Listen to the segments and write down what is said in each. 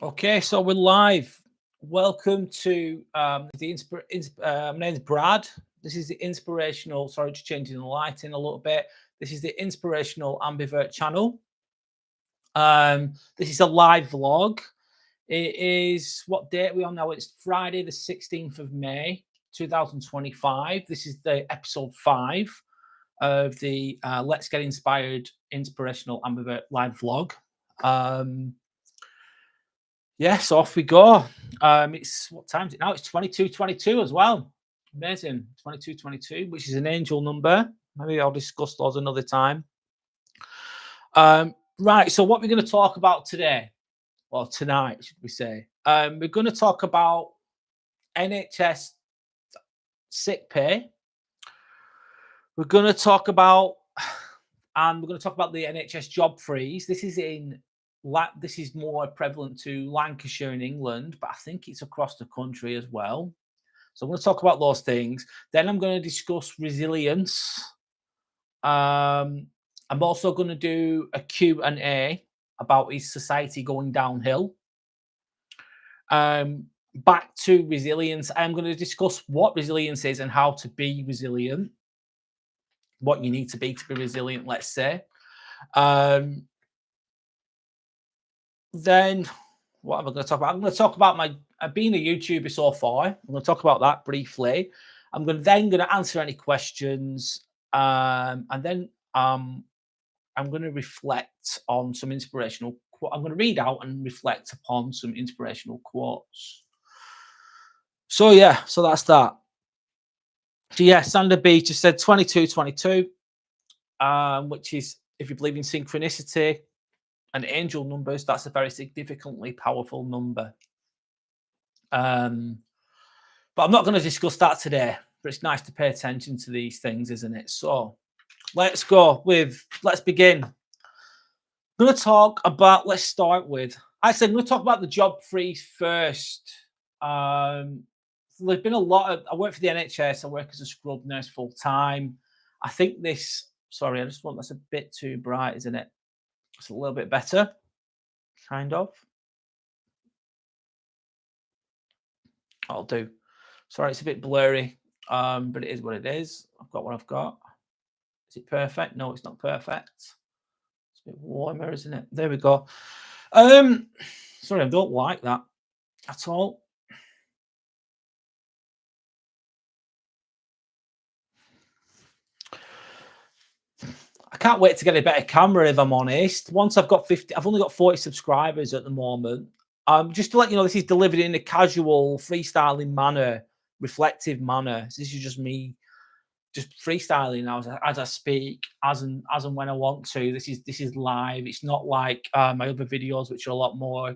Okay, so we're live. Welcome to my name's Brad. This is the inspirational. Sorry, just changing the lighting a little bit. This is the inspirational ambivert channel. This is a live vlog. It is what date are we on now? It's Friday, the 16th of May, 2025. This is the episode 5 of the Let's Get Inspired Inspirational Ambivert live vlog. Yes, off we go. It's what time is it now? It's 22:22 as well. Amazing. 22:22, which is an angel number. Maybe I'll discuss those another time. Right. So what we're going to talk about today, or tonight, should we say? We're going to talk about NHS sick pay. We're going to talk about, and we're going to talk about the NHS job freeze. This is more prevalent to Lancashire in England, but I think it's across the country as well. So I'm going to talk about those things. Then I'm going to discuss resilience. I'm also going to do a Q&A about is society going downhill. Back to resilience. I'm going to discuss what resilience is and how to be resilient. What you need to be resilient, let's say. Then what am I going to talk about? I'm going to talk about my being a YouTuber so far. I'm going to talk about that briefly. I'm going to answer any questions, and then I'm going to reflect on some inspirational. I'm going to read out and reflect upon some inspirational quotes. So yeah, so that's that. So yeah, Sander B just said 22:22, which is, if you believe in synchronicity and angel numbers, that's a very significantly powerful number. But I'm not going to discuss that today, but it's nice to pay attention to these things, isn't it? So let's begin. I'm going to talk about, I'm going to talk about the job freeze first. There's been a lot of, I work for the NHS, I work as a scrub nurse full time. I think that's a bit too bright, isn't it? It's a little bit better, kind of. I'll do. Sorry, it's a bit blurry, but it is what it is. I've got what I've got. Is it perfect? No, it's not perfect. It's a bit warmer, isn't it? There we go. Sorry, I don't like that at all. I can't wait to get a better camera, if I'm honest. Once I've got 50, I've only got 40 subscribers at the moment. Just to let you know, this is delivered in a casual, freestyling manner, reflective manner. So this is just me, just freestyling as I speak, as and when I want to. This is live. It's not like my other videos, which are a lot more,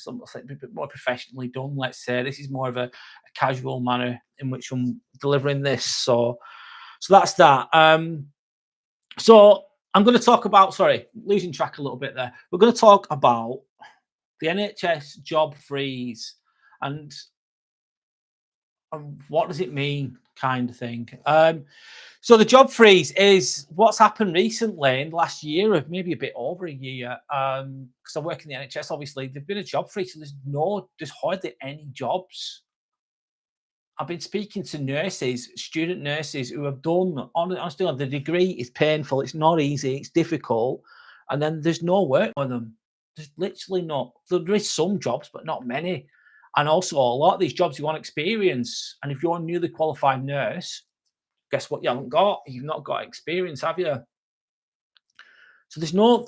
a bit more professionally done. Let's say this is more of a casual manner in which I'm delivering this. So that's that. So I'm going to talk about, sorry, losing track a little bit there. We're going to talk about the NHS job freeze and what does it mean, kind of thing. So the job freeze is what's happened recently in the last year, or maybe a bit over a year, because I work in the NHS, obviously. There's been a job freeze, so there's hardly any jobs. I've been speaking to nurses, student nurses, who have done, honestly, the degree is painful. It's not easy. It's difficult. And then there's no work for them. There's literally not. There is some jobs, but not many. And also, a lot of these jobs, you want experience. And if you're a newly qualified nurse, guess what? You haven't got. You've not got experience, have you? So there's no.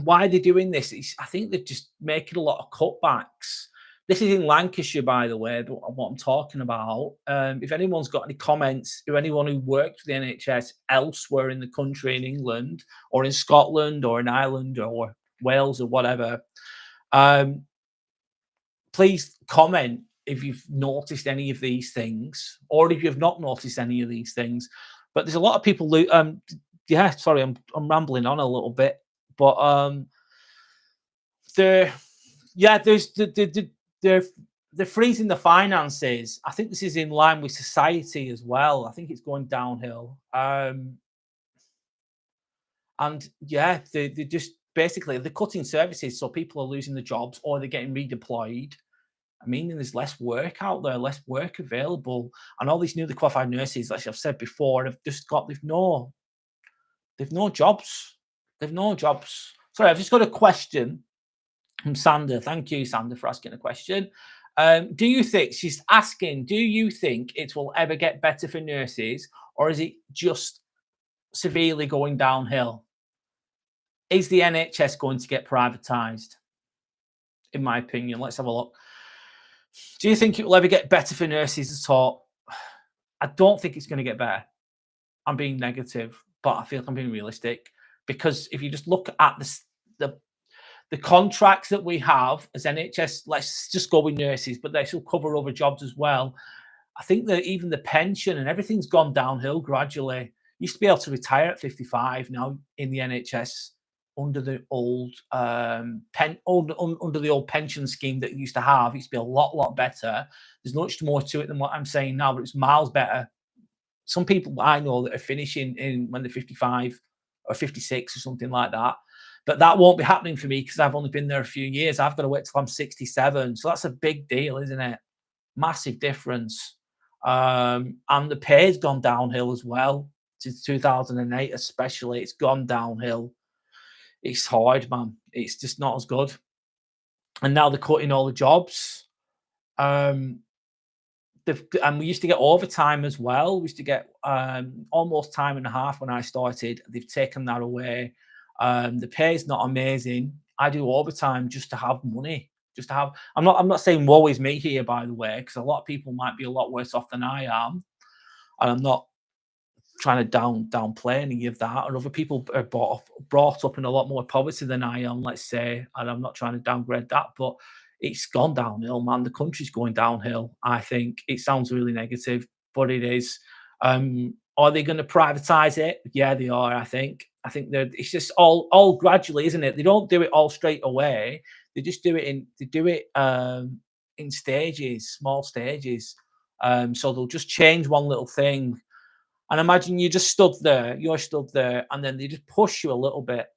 Why are they doing this? I think they're just making a lot of cutbacks. This is in Lancashire, by the way, what I'm talking about. If anyone's got any comments, or anyone who worked for the NHS elsewhere in the country, in England, or in Scotland, or in Ireland, or Wales, or whatever, please comment if you've noticed any of these things, or if you've not noticed any of these things. But there's a lot of people who, yeah, sorry, I'm rambling on a little bit, but they're freezing the finances. I think this is in line with society as well. I think it's going downhill. And yeah, they're just basically they're cutting services, so people are losing their jobs or they're getting redeployed. I mean, there's less work out there, less work available, and all these newly qualified nurses, like I've said before, have just got they've no jobs. They've no jobs. Sorry, I've just got a question from Sander. Thank you, Sander, for asking a question. Do you think she's asking? Do you think it will ever get better for nurses, or is it just severely going downhill? Is the NHS going to get privatised? In my opinion, let's have a look. Do you think it will ever get better for nurses at all? I don't think it's going to get better. I'm being negative, but I feel like I'm being realistic, because if you just look at the contracts that we have as NHS, let's just go with nurses, but they still cover other jobs as well. I think that even the pension and everything's gone downhill gradually. You used to be able to retire at 55 now in the NHS under the old under the old pension scheme that you used to have. It used to be a lot better. There's much more to it than what I'm saying now, but it's miles better. Some people I know that are finishing in when they're 55 or 56 or something like that. But that won't be happening for me because I've only been there a few years. I've got to wait till I'm 67. So that's a big deal, isn't it? Massive difference. And the pay's gone downhill as well. Since 2008 especially, it's gone downhill. It's hard, man. It's just not as good. And now they're cutting all the jobs. And we used to get overtime as well. We used to get almost time and a half when I started. They've taken that away. The pay is not amazing. I do overtime just to have money. Just to have. I'm not saying woe is me here, by the way, because a lot of people might be a lot worse off than I am, and I'm not trying to downplay any of that. Or other people are brought up in a lot more poverty than I am, let's say, and I'm not trying to downgrade that, but it's gone downhill, man. The country's going downhill. I think it sounds really negative, but it is. Are they going to privatise it? Yeah, they are. I think it's just all gradually, isn't it? They don't do it all straight away. They just do it in stages, small stages. So they'll just change one little thing. And imagine you're stood there, and then they just push you a little bit.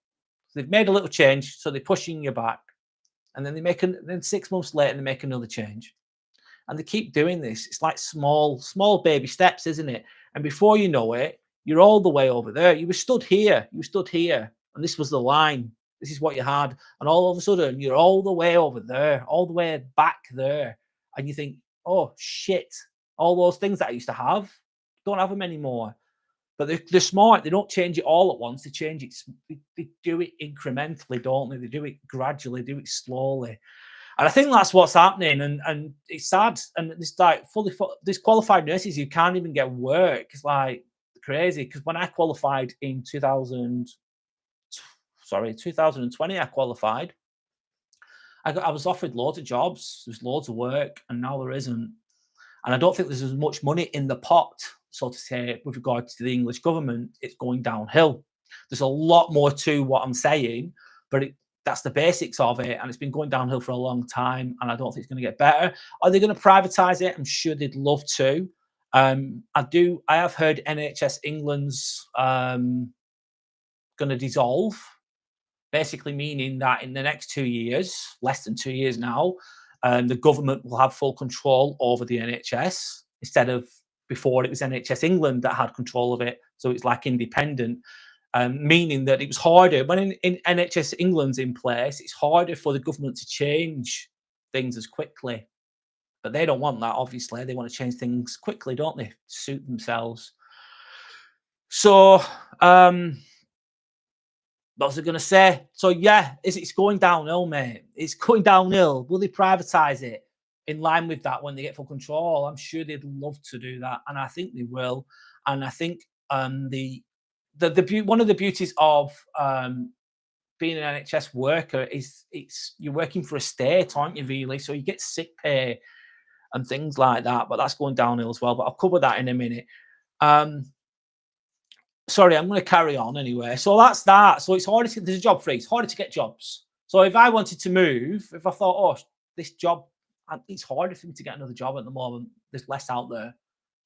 They've made a little change, so they're pushing you back. And then then 6 months later, they make another change. And they keep doing this. It's like small baby steps, isn't it? And before you know it, you're all the way over there. You were stood here, and this was the line. This is what you had. And all of a sudden, you're all the way over there, all the way back there. And you think, oh, shit, all those things that I used to have, don't have them anymore. But they're smart. They don't change it all at once. They change it. They do it incrementally, don't they? They do it gradually, do it slowly. And I think that's what's happening. And it's sad. And it's like these qualified nurses, you can't even get work. It's like crazy. Because when I qualified in 2020, I qualified. I was offered loads of jobs. There's loads of work, and now there isn't. And I don't think there's as much money in the pot, so to say, with regard to the English government. It's going downhill. There's a lot more to what I'm saying, but that's the basics of it. And it's been going downhill for a long time, and I don't think it's going to get better. Are they going to privatise it? I'm sure they'd love to. I have heard NHS England's going to dissolve, basically meaning that in the next 2 years, less than 2 years now, the government will have full control over the NHS instead of before it was NHS England that had control of it. So it's like independent, meaning that it was harder. When in NHS England's in place, it's harder for the government to change things as quickly. But they don't want that, obviously. They want to change things quickly, don't they? To suit themselves. So, what was I going to say? So, yeah, it's going downhill, mate. It's going downhill. Will they privatise it in line with that when they get full control? I'm sure they'd love to do that, and I think they will. And I think one of the beauties of being an NHS worker is you're working for a state, aren't you, really? So you get sick pay and things like that, but that's going downhill as well. But I'll cover that in a minute. Sorry, I'm going to carry on anyway. So that's that. So it's harder there's a job freeze, harder to get jobs. So if I wanted to move, if I thought, oh, this job, it's harder for me to get another job at the moment. There's less out there.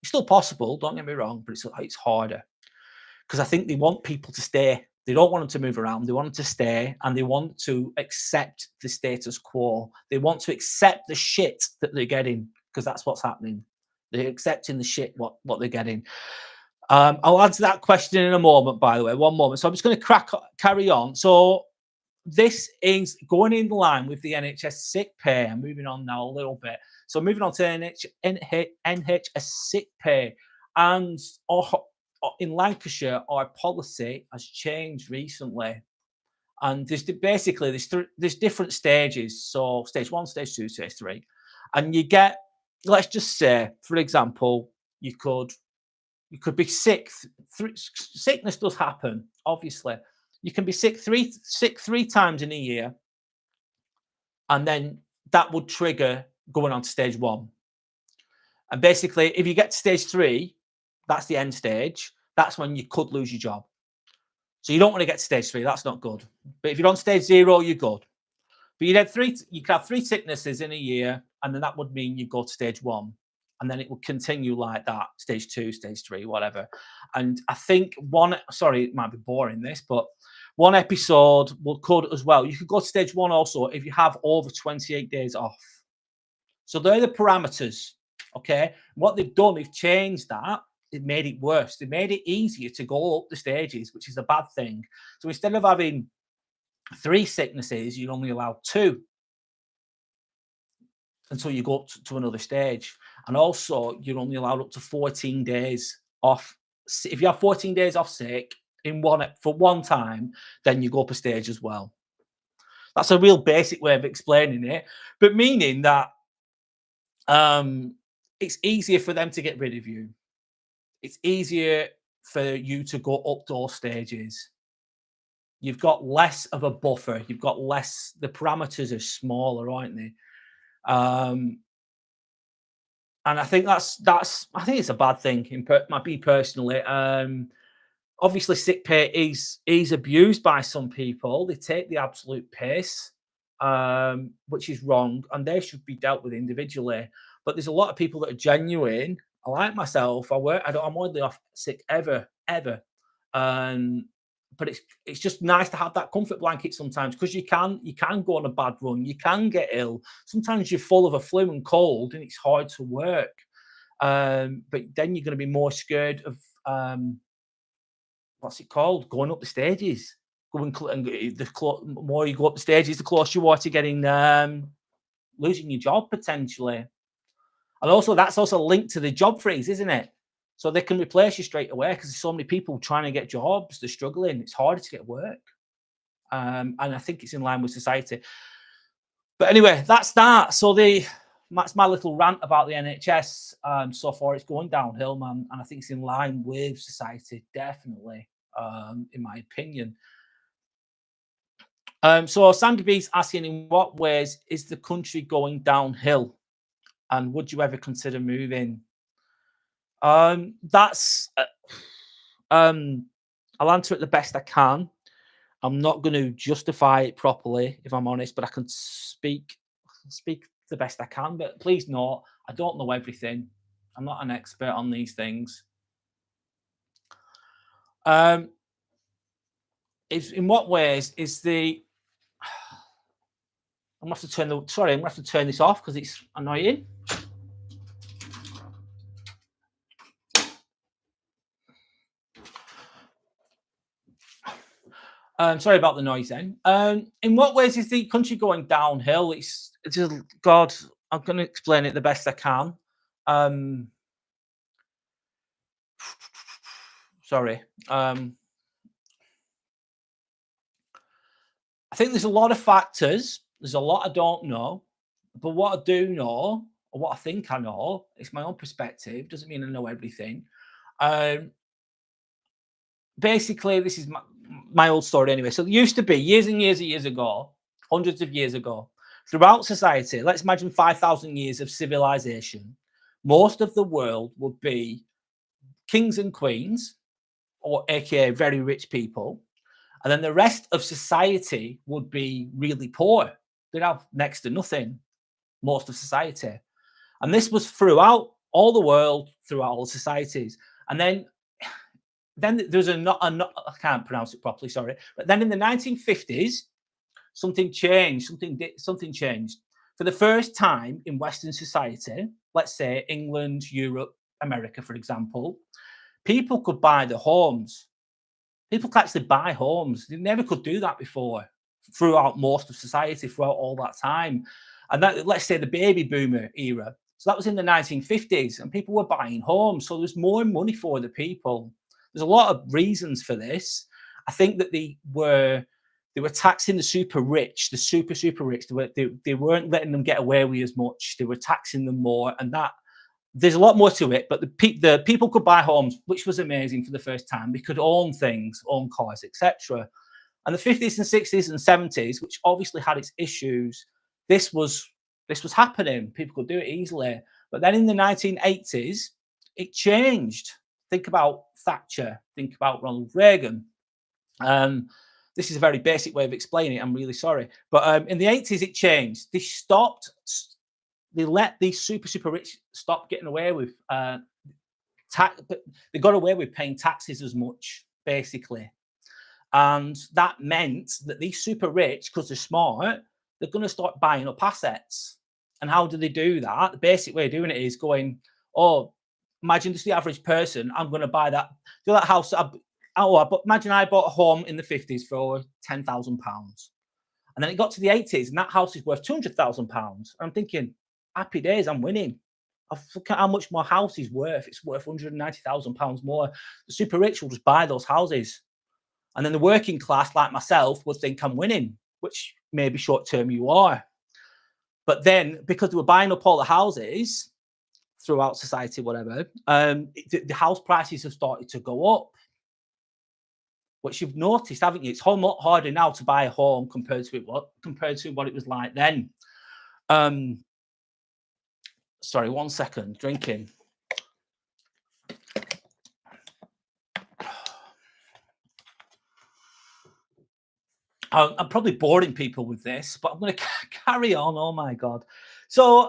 It's still possible, don't get me wrong, but it's harder. Because I think they want people to stay. They don't want them to move around. They want them to stay, and they want to accept the status quo. They want to accept the shit that they're getting, because that's what's happening. They're accepting the shit what they're getting. I'll answer that question in a moment, by the way. One moment. So I'm just going to carry on. So this is going in line with the NHS sick pay. I'm moving on now a little bit. So moving on to NHS sick pay. And in Lancashire, our policy has changed recently. And there's basically there's different stages. So stage 1, stage 2, stage 3. And you get, let's just say, for example, you could be sick. Sickness does happen, obviously. You can be sick three times in a year, and then that would trigger going on to stage 1. And basically, if you get to stage 3, that's the end stage. That's when you could lose your job. So you don't want to get to stage 3. That's not good. But if you're on stage 0, you're good. But you can have 3 sicknesses in a year, and then that would mean you go to stage 1. And then it will continue like that, stage 2, stage 3, whatever. And I think sorry, it might be boring this, but one episode could as well. You could go to stage 1 also if you have over 28 days off. So they're the parameters, okay? What they've done, they've changed that. It made it worse. They made it easier to go up the stages, which is a bad thing. So instead of having 3 sicknesses, you're only allowed 2 until you go up to another stage. And also, you're only allowed up to 14 days off. If you have 14 days off sick for one time, then you go up a stage as well. That's a real basic way of explaining it, but meaning that it's easier for them to get rid of you. It's easier for you to go up those stages. You've got less of a buffer. You've got less. The parameters are smaller, aren't they? And I think I think it's a bad thing. Me personally. Obviously, sick pay is abused by some people. They take the absolute piss, which is wrong, and they should be dealt with individually. But there's a lot of people that are genuine. I like myself. I'm hardly off sick ever. But it's just nice to have that comfort blanket sometimes, because you can go on a bad run. You can get ill. Sometimes you're full of a flu and cold, and it's hard to work. But then you're going to be more scared of what's it called? Going up the stages. The more you go up the stages, the closer you are to getting losing your job potentially. And also, that's also linked to the job freeze, isn't it? So they can replace you straight away, because there's so many people trying to get jobs. They're struggling. It's harder to get work. And I think it's in line with society. But anyway, that's that. So that's my little rant about the NHS. So far, it's going downhill, man. And I think it's in line with society, definitely, in my opinion. So Sandy B's asking, in what ways is the country going downhill? And would you ever consider moving? I'll answer it the best I can. I'm not going to justify it properly, if I'm honest, but I can speak the best I can. But please note, I don't know everything. I'm not an expert on these things. In what ways is the? I'm going to have to turn this off because it's annoying. Sorry about the noise then. In what ways is the country going downhill? It's just, God, I'm going to explain it the best I can. Sorry. I think there's a lot of factors. There's a lot I don't know. But what I do know, or what I think I know, it's my own perspective. Doesn't mean I know everything. Basically, this is my old story anyway. So it used to be years and years ago, hundreds of years ago, throughout society, let's imagine 5,000 years of civilization, most of the world would be kings and queens, or aka very rich people. And then the rest of society would be really poor. They'd have next to nothing, most of society. And this was throughout all the world, throughout all societies. And then then there's a not, I can't pronounce it properly, sorry. But then in the 1950s, something changed. Something changed. For the first time in Western society, let's say England, Europe, America, for example, people could buy the homes. People could actually buy homes. They never could do that before throughout most of society, throughout all that time. And that, let's say the baby boomer era. So that was in the 1950s, and people were buying homes. So there's more money for the people. There's a lot of reasons for this. I think that they were taxing the super rich, the super rich. They weren't letting them get away with as much. They were taxing them more, and that there's a lot more to it. But the people could buy homes, which was amazing for the first time. They could own things, own cars, etc. And the 50s and 60s and 70s, which obviously had its issues, this was happening. People could do it easily. But then in the 1980s, it changed. Think about Thatcher. Think about Ronald Reagan. This is a very basic way of explaining it. I'm really sorry. But in the 80s, it changed. They let these super rich stop getting away with tax. They got away with paying taxes as much, basically. And that meant that these super rich, because they're smart, they're going to start buying up assets. And how do they do that? The basic way of doing it is going, oh, imagine just the average person, I'm going to buy that house. But imagine I bought a home in the 50s for £10,000. And then it got to the 80s and that house is worth £200,000. I'm thinking, happy days, I'm winning. Look at how much my house is worth. It's worth £190,000 more. The super rich will just buy those houses. And then the working class, like myself, would think I'm winning, which maybe short term you are. But then, because they were buying up all the houses throughout society, whatever, the house prices have started to go up. Which you've noticed, haven't you? It's a lot harder now to buy a home compared to what it was like then. Sorry, 1 second. Drinking. I'm probably boring people with this, but I'm going to carry on. Oh my god! So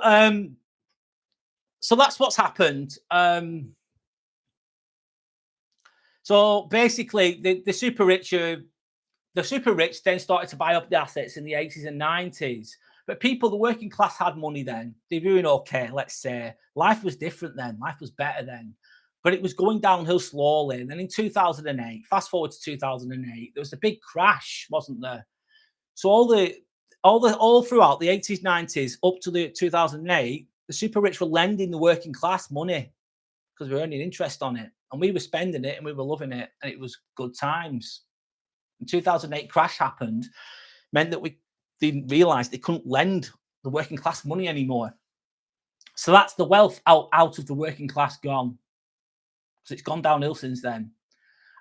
that's what's happened. So basically, the super rich then started to buy up the assets in the 80s and 90s. But the working class had money then. They were doing okay, let's say. Life was different then. Life was better then. But it was going downhill slowly. And then in 2008, fast forward to 2008, there was a big crash, wasn't there? So all throughout the 80s, 90s, up to the 2008, the super rich were lending the working class money because we were earning interest on it. And we were spending it and we were loving it. And it was good times. In 2008 crash happened, meant that we didn't realize they couldn't lend the working class money anymore. So that's the wealth out of the working class gone. So it's gone downhill since then.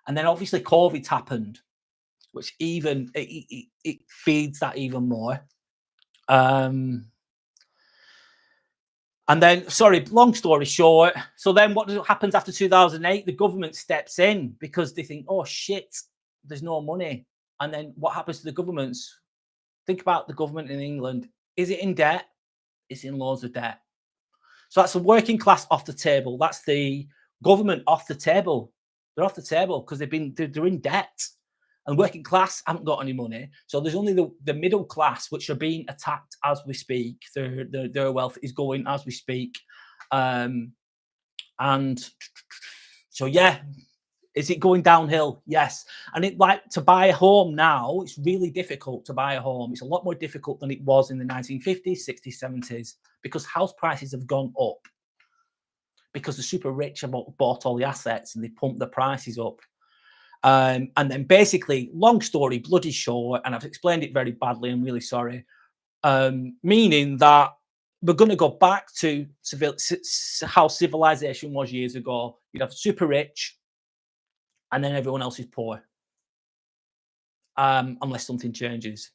And then obviously COVID happened, which even it feeds that even more. And then, sorry, long story short. So then what happens after 2008? The government steps in because they think, oh shit, there's no money. And then what happens to the governments? Think about the government in England. Is it in debt? It's in loads of debt. So that's the working class off the table. That's the government off the table. They're off the table because they're in debt. And working class haven't got any money. So there's only the middle class, which are being attacked as we speak. Their wealth is going as we speak. And so, yeah, is it going downhill? Yes. And to buy a home now, it's really difficult to buy a home. It's a lot more difficult than it was in the 1950s, 60s, 70s, because house prices have gone up. Because the super rich have bought all the assets and they pumped the prices up. And then basically, long story, bloody short, and I've explained it very badly, I'm really sorry, meaning that we're going to go back to how civilization was years ago. You'd have super rich, and then everyone else is poor, unless something changes.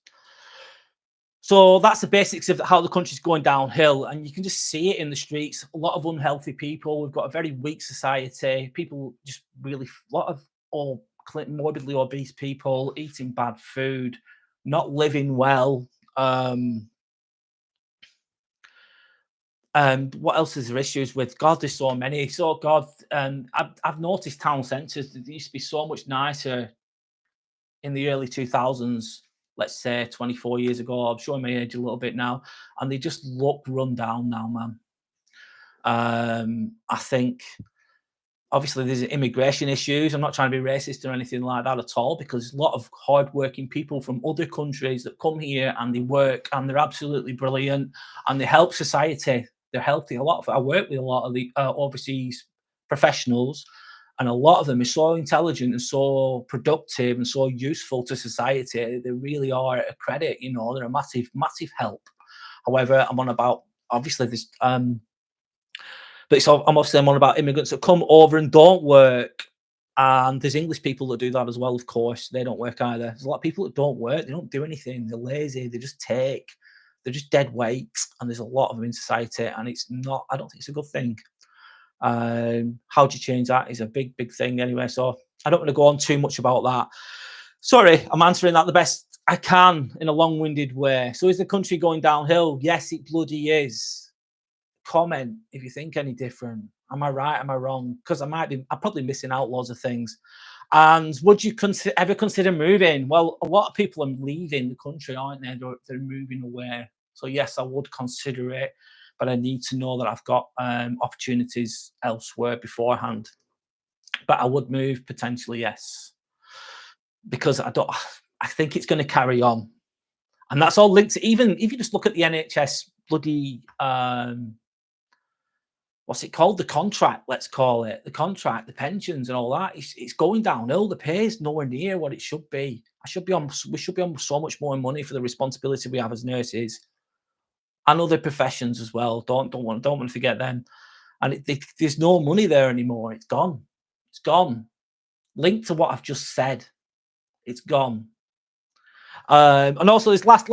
So that's the basics of how the country's going downhill, and you can just see it in the streets. A lot of unhealthy people. We've got a very weak society. People just really, a lot of morbidly obese people, eating bad food, not living well. What else is there issues with? God, there's so many. So God, I've noticed town centres that used to be so much nicer in the early 2000s, let's say 24 years ago. I'm showing my age a little bit now, and they just look run down now, man. I think obviously there's immigration issues. I'm not trying to be racist or anything like that at all, because there's a lot of hardworking people from other countries that come here and they work and they're absolutely brilliant and they help society. They're healthy. I work with a lot of the overseas professionals, and a lot of them are so intelligent and so productive and so useful to society. They really are a credit. They're a massive, massive help. However, I'm on about obviously this. But I'm obviously I'm on about immigrants that come over and don't work. And there's English people that do that as well, of course. They don't work either. There's a lot of people that don't work. They don't do anything. They're lazy. They just take. They're just dead weight. And there's a lot of them in society. And I don't think it's a good thing. How do you change that is a big, big thing anyway. So I don't want to go on too much about that. Sorry, I'm answering that the best I can in a long-winded way. So is the country going downhill? Yes, it bloody is. Comment if you think any different. Am I right? Am I wrong? Because I'm probably missing out loads of things. And would you ever consider moving? Well, a lot of people are leaving the country, aren't they? They're moving away. So yes, I would consider it, but I need to know that I've got opportunities elsewhere beforehand. But I would move potentially, yes, because I think it's going to carry on, and that's all linked to, even if you just look at the NHS bloody what's it called? The contract, let's call it. The contract, the pensions and all that. It's going downhill. The pay is nowhere near what it should be. We should be on so much more money for the responsibility we have as nurses and other professions as well. Don't want to forget them. And there's no money there anymore. It's gone. It's gone. Linked to what I've just said. It's gone. And also this last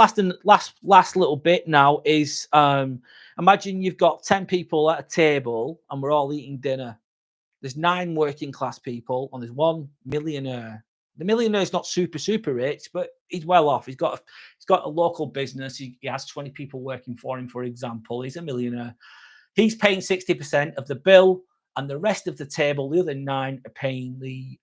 little bit now is imagine you've got 10 people at a table and we're all eating dinner. There's 9 working class people and there's 1 millionaire. The millionaire is not super rich, but he's well off. He's got a local business. He has 20 people working for him, for example. He's a millionaire. He's paying 60% of the bill, and the rest of the table, the other 9, are paying the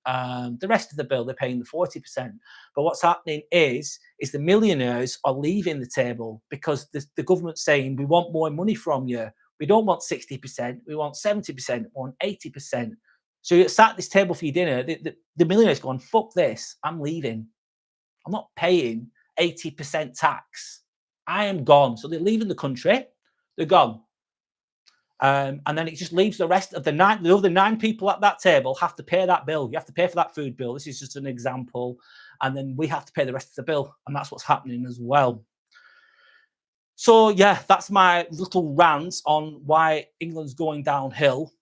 rest of the bill. They're paying the 40%. But what's happening is the millionaires are leaving the table because the government's saying, we want more money from you. We don't want 60%. We want 70%. We want 80%. So you're sat at this table for your dinner. The millionaires going, fuck this. I'm leaving. I'm not paying 80% tax. I am gone. So they're leaving the country. They're gone. And then it just leaves the rest of the other 9 people at that table have to pay that bill. You have to pay for that food bill. This is just an example. And then we have to pay the rest of the bill. And that's what's happening as well. So, yeah, that's my little rant on why England's going downhill.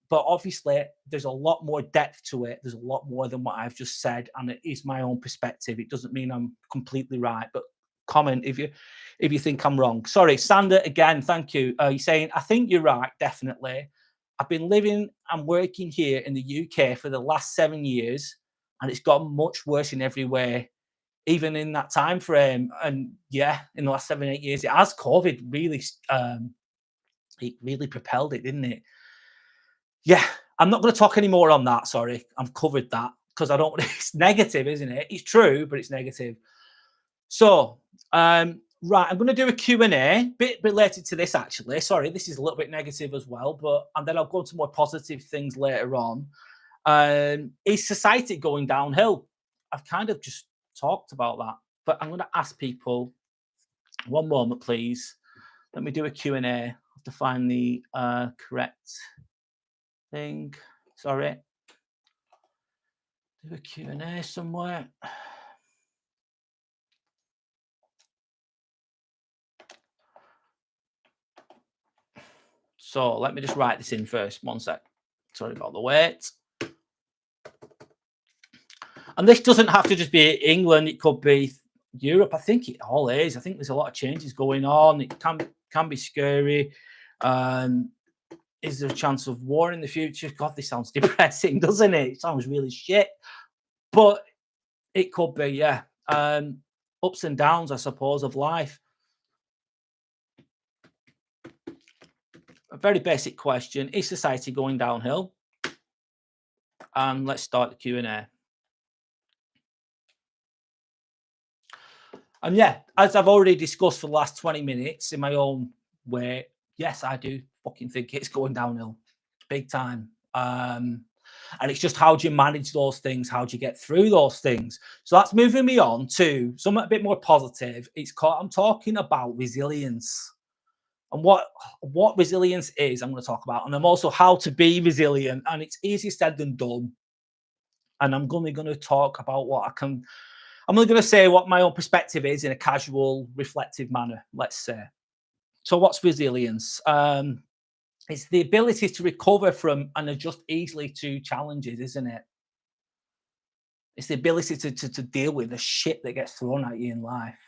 But obviously, there's a lot more depth to it. There's a lot more than what I've just said. And it is my own perspective. It doesn't mean I'm completely right. But comment if you think I'm wrong. Sorry, Sander, again, thank you. You're saying, I think you're right, definitely. I've been living and working here in the UK for the last 7 years, and it's gotten much worse in every way, even in that time frame. And yeah, in the last 7-8 years, it has. COVID really, it really propelled it, didn't it? Yeah, I'm not going to talk any more on that. Sorry, I've covered that because I don't. It's negative, isn't it? It's true, but it's negative. So, right, I'm going to do a Q&A, bit related to this, actually. Sorry, this is a little bit negative as well, and then I'll go to more positive things later on. Is society going downhill? I've kind of just talked about that, but I'm going to ask people, one moment, please. Let me do a Q&A. I have to find the correct thing. Sorry. Do a Q&A somewhere. So let me just write this in first. One sec. Sorry about the wait. And this doesn't have to just be England. It could be Europe. I think it all is. I think there's a lot of changes going on. It can be scary. Is there a chance of war in the future? God, this sounds depressing, doesn't it? It sounds really shit. But it could be, yeah. Ups and downs, I suppose, of life. A very basic question: is society going downhill? And let's start the Q&A. And yeah, as I've already discussed for the last 20 minutes in my own way, yes, I do fucking think it's going downhill big time. And it's just how do you manage those things? How do you get through those things? So that's moving me on to something a bit more positive. I'm talking about resilience and what resilience is. I'm going to talk about, and I'm also how to be resilient. And it's easier said than done. And I'm only going to talk about what I can. I'm only going to say what my own perspective is in a casual, reflective manner. Let's say. So, what's resilience? It's the ability to recover from and adjust easily to challenges, isn't it? It's the ability to deal with the shit that gets thrown at you in life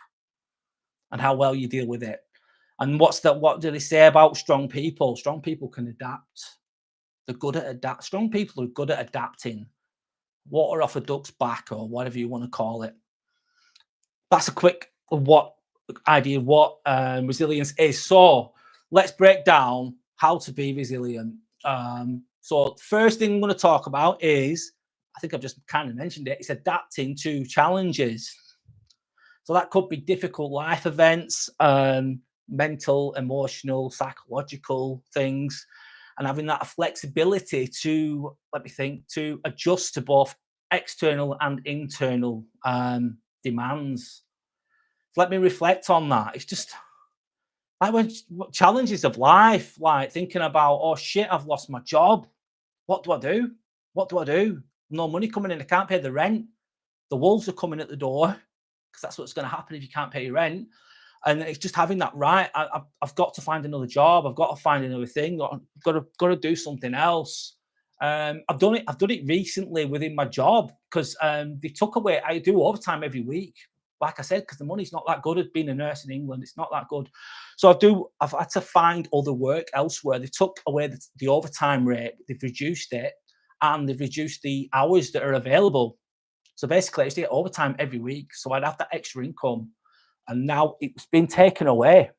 and how well you deal with it. And what do they say about strong people? Strong people can adapt. They're good at adapt. Strong people are good at adapting. Water off a duck's back, or whatever you want to call it. That's a quick idea what resilience is. So let's break down how to be resilient. So first thing I'm going to talk about is, I think I've just kind of mentioned it, it's adapting to challenges. So that could be difficult life events, mental, emotional, psychological things, and having that flexibility to, let me think, to adjust to both external and internal demands. So let me reflect on that. It's just like when challenges of life, like thinking about, oh shit, I've lost my job. What do I do? What do I do? No money coming in. I can't pay the rent. The wolves are coming at the door because that's what's going to happen if you can't pay your rent. And it's just having that right. I've got to find another job. I've got to find another thing. I've got to do something else. I've done it. I've done it recently within my job because they took away. I do overtime every week, like I said, because the money's not that good as being a nurse in England. It's not that good. So I've had to find other work elsewhere. They took away the overtime rate. They've reduced it, and they've reduced the hours that are available. So basically, I used to get overtime every week. So I'd have that extra income, and now it's been taken away.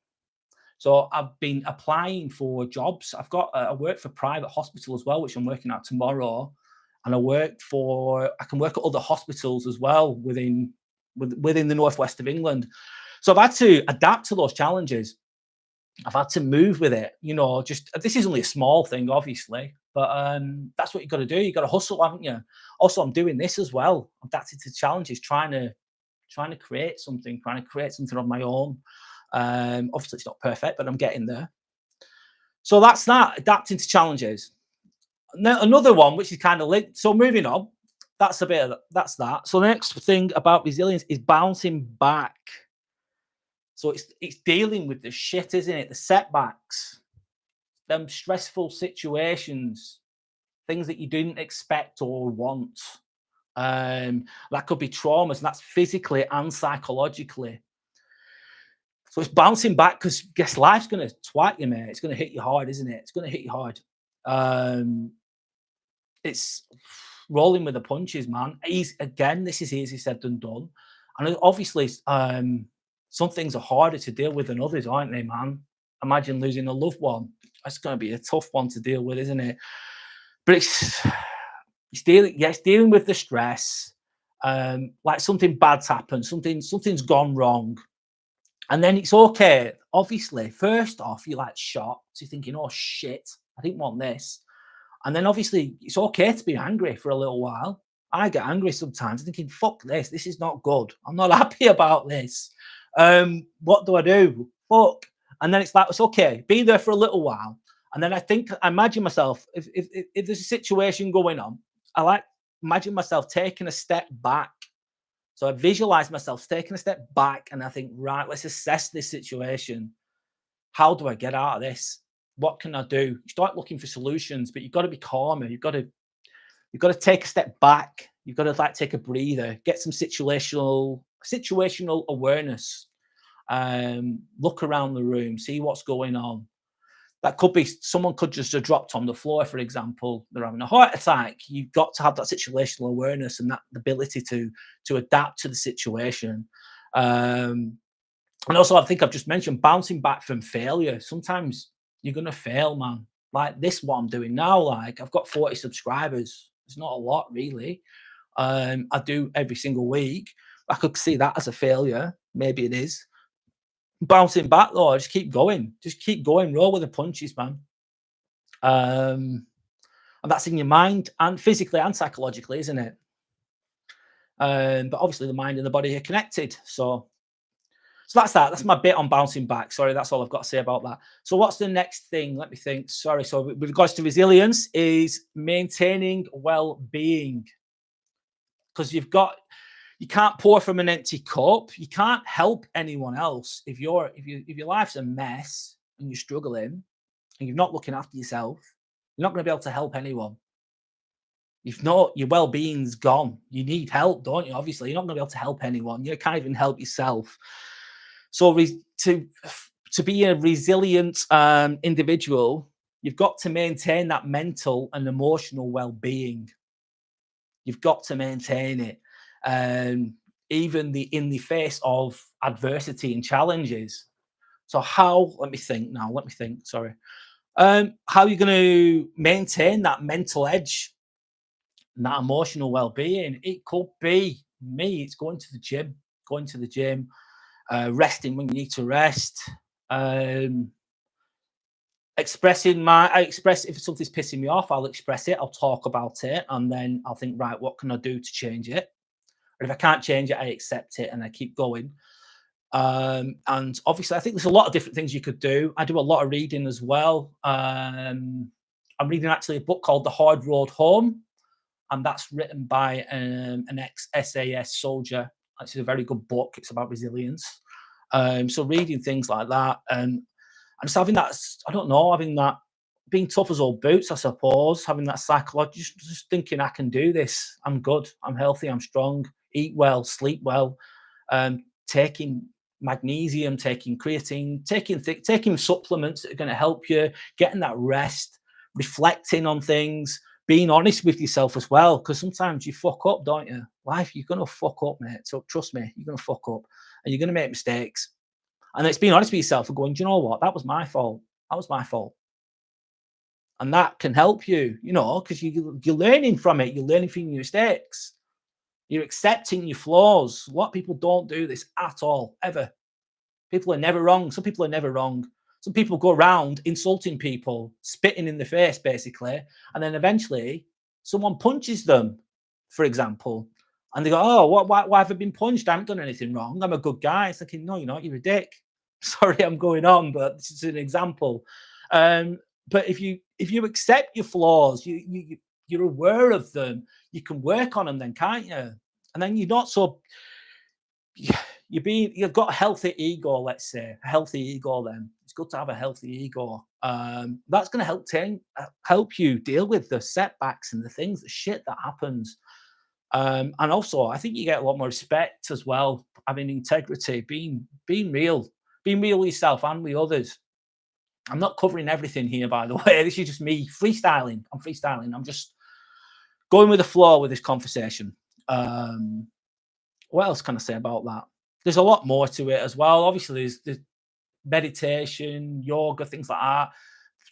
So I've been applying for jobs. I work for private hospital as well, which I'm working at tomorrow, and I can work at other hospitals as well within the northwest of England. So I've had to adapt to those challenges. I've had to move with it. Just this is only a small thing, obviously, but that's what you got to do. You got to hustle, haven't you? Also, I'm doing this as well. I'm adapting to challenges, trying to create something, of my own. Obviously, it's not perfect, but I'm getting there. So that's that, adapting to challenges. Now, another one, which is kind of linked. So moving on, that's that. So the next thing about resilience is bouncing back. So it's dealing with the shit, isn't it? The setbacks, them stressful situations, things that you didn't expect or want. That could be traumas, and that's physically and psychologically. So it's bouncing back because guess life's going to twat you, mate. It's going to hit you hard, isn't it? It's going to hit you hard. It's rolling with the punches, man. Again, this is easier said than done. And obviously, some things are harder to deal with than others, aren't they, man? Imagine losing a loved one. That's going to be a tough one to deal with, isn't it? But it's dealing with the stress. Like something bad's happened, something's gone wrong. And then it's okay. Obviously, first off, you're like shocked. You're thinking, oh shit, I didn't want this. And then obviously, it's okay to be angry for a little while. I get angry sometimes, thinking, fuck this is not good. I'm not happy about this. What do I do? Fuck. And then it's like, it's okay, be there for a little while. And then I imagine myself, if there's a situation going on, imagine myself taking a step back. So I visualize myself taking a step back and I think, right, let's assess this situation. How do I get out of this? What can I do? You start looking for solutions, but you've got to be calmer. You've got to take a step back. You've got to take a breather, get some situational awareness. Look around the room, see what's going on. That could be someone could just have dropped on the floor, for example. They're having a heart attack. You've got to have that situational awareness and that ability to adapt to the situation. And also, I think I've just mentioned bouncing back from failure. Sometimes You're gonna fail, man. Like this, what I'm doing now, like I've got 40 subscribers. It's not a lot, really. I do every single week. I could see that as a failure. Maybe it is. Bouncing back though, just keep going. Just keep going. Roll with the punches, man. And that's in your mind and physically and psychologically, isn't it? But obviously the mind and the body are connected. So that's that. That's my bit on bouncing back. Sorry, that's all I've got to say about that. So what's the next thing? Let me think. Sorry. So with regards to resilience is maintaining well-being. Because you can't pour from an empty cup. You can't help anyone else. If your life's a mess and you're struggling and you're not looking after yourself, you're not going to be able to help anyone. If not, your well-being's gone. You need help, don't you? Obviously, you're not going to be able to help anyone. You can't even help yourself. So to be a resilient individual, you've got to maintain that mental and emotional well-being. You've got to maintain it, even in the face of adversity and challenges. So how? Let me think now. Let me think. Sorry. How are you going to maintain that mental edge and that emotional well-being? It could be me. It's going to the gym. Going to the gym. Resting when you need to rest, expressing I express if something's pissing me off, I'll express it, I'll talk about it, and then I'll think, right, what can I do to change it? Or if I can't change it, I accept it and I keep going. And obviously, I think there's a lot of different things you could do. I do a lot of reading as well. I'm reading actually a book called The Hard Road Home, and that's written by an ex-SAS soldier. It's a very good book. It's about resilience. So reading things like that, and just having that, I don't know, having that, being tough as old boots, I suppose, having that psychology, just thinking I can do this. I'm good. I'm healthy. I'm strong. Eat well, sleep well. Taking magnesium, taking creatine, taking supplements that are going to help you, getting that rest, reflecting on things, being honest with yourself as well, because sometimes you fuck up, don't you? Life, you're going to fuck up, mate. So trust me, you're going to fuck up and you're going to make mistakes. And it's being honest with yourself and going, do you know what? That was my fault. That was my fault. And that can help you, because you're learning from it. You're learning from your mistakes. You're accepting your flaws. A lot of people don't do this at all, ever. People are never wrong. Some people are never wrong. Some people go around insulting people, spitting in the face, basically. And then eventually someone punches them, for example. And they go, oh, why have I been punched? I haven't done anything wrong. I'm a good guy. It's thinking, no, you're not. You're a dick. Sorry, I'm going on, but this is an example. But if you accept your flaws, you're aware of them, you can work on them then, can't you? And then you're not so... You've got a healthy ego, let's say, a healthy ego. Then it's good to have a healthy ego. That's going to help you deal with the setbacks and the shit that happens. And also, I think you get a lot more respect as well, having integrity, being real with yourself and with others. I'm not covering everything here, by the way. This is just me freestyling. I'm freestyling. I'm just going with the flow with this conversation. What else can I say about that? There's a lot more to it as well. Obviously, there's meditation, yoga, things like that.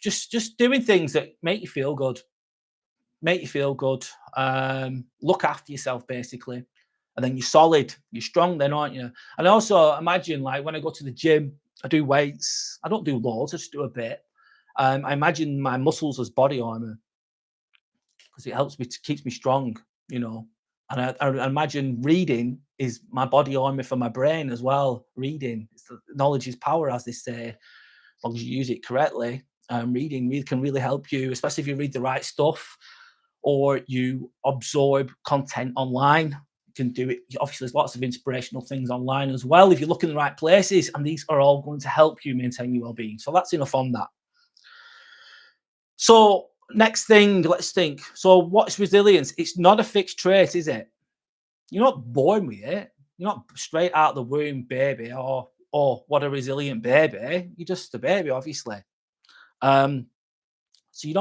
Just doing things that make you feel good. Look after yourself, basically. And then you're solid. You're strong then, aren't you? And also imagine, like, when I go to the gym, I do weights. I don't do loads. I just do a bit. I imagine my muscles as body armor because it helps me, keeps me strong, And I imagine reading is my body armor for my brain as well. Reading, knowledge is power, as they say, as long as you use it correctly. Reading can really help you, especially if you read the right stuff or you absorb content online. You can do it. Obviously, there's lots of inspirational things online as well if you look in the right places, and these are all going to help you maintain your well-being. So that's enough on that. So next thing, let's think. So what's resilience? It's not a fixed trait, is it? You're not born with it. You're not straight out of the womb baby or what a resilient baby. You're just a baby, obviously. So you're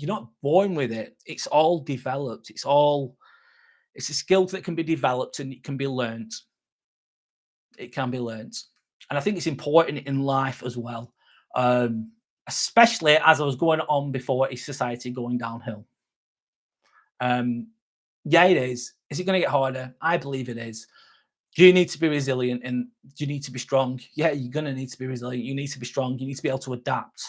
not born with it. It's all developed. It's a skill that can be developed and it can be learnt. It can be learnt. And I think it's important in life as well. especially as I was going on before, is society going downhill? Um, yeah, it is. Is it going to get harder? I believe it is. Do you need to be resilient and do you need to be strong? Yeah, you're going to need to be resilient. You need to be strong. You need to be able to adapt.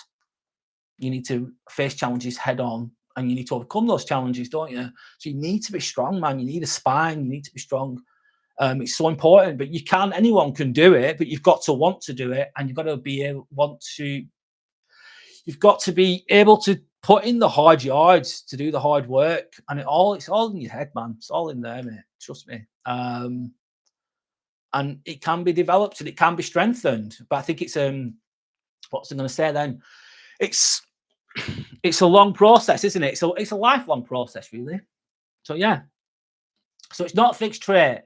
You need to face challenges head on and you need to overcome those challenges, don't you? So you need to be strong, man. You need a spine. You need to be strong. It's so important, but anyone can do it, but you've got to want to do it and you've got to be able, you've got to be able to put in the hard yards to do the hard work. And it's all in your head, man. It's all in there, mate. Trust me. And it can be developed and it can be strengthened. But I think it's what's I going to say then? It's a long process, isn't it? So it's a lifelong process, really. So yeah. So it's not a fixed trait.